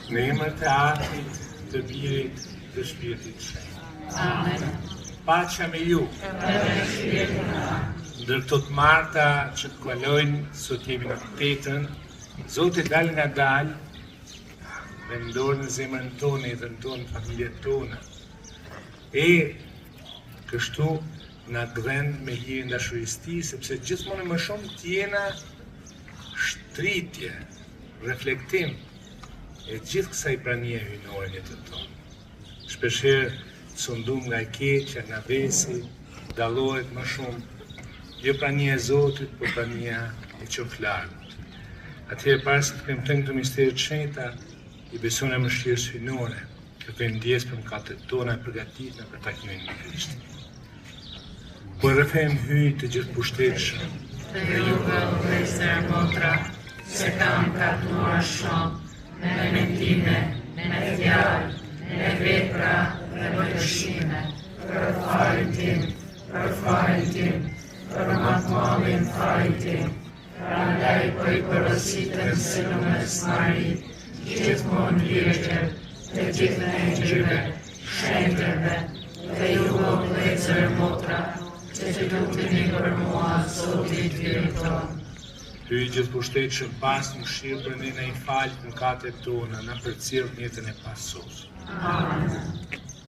Në emër të Atit, të Birit, të Shpirtit Shenjtë. Amen. Paqja me ju. Ndër këto të marta që të kalojnë, sot jemi në 8-ën, Zoti dal nga dal, vendon në zemrën tonë, edhe në tonë familjet tonë. E kështu na gdhen me hirin dashurisë ti, sepse gjithmonë më shumë t'jena shtritje, reflektim e gjithë kësaj pranie hyjnore në jetën tonë. Shpeshherë sundum nga e keqja, nga vesi, dallohet më shumë, jo prania e Zotit, por prania e qoflargut. Atëherë para se të premtojmë këto mistere të shenjta, i besojmë mëshirës hyjnore, kërkojmë ndjes për mëkatet tona e përgatitna për takimin me Krishtin. Po rrëfejmë hyj të gjithë pushtetshëm, Dhe juve o vlezër motra, se kam katuar shumë, me mendime, me fjalë, me vepra dhe me dëshime, për farin tim, për matmallin farin tim. Prandaj po i porositem se në mesmari, gjithmonë vjetër, dhe gjithë engjëve, shenjtëve, dhe juve o vlezër motra, që të luteni për mua, Zotit vjeton. hyj gjithë pushtetshëm pas mëshirë për ne na i falë mëkatet tona, na përcjell në jetën e pasosur. Amen.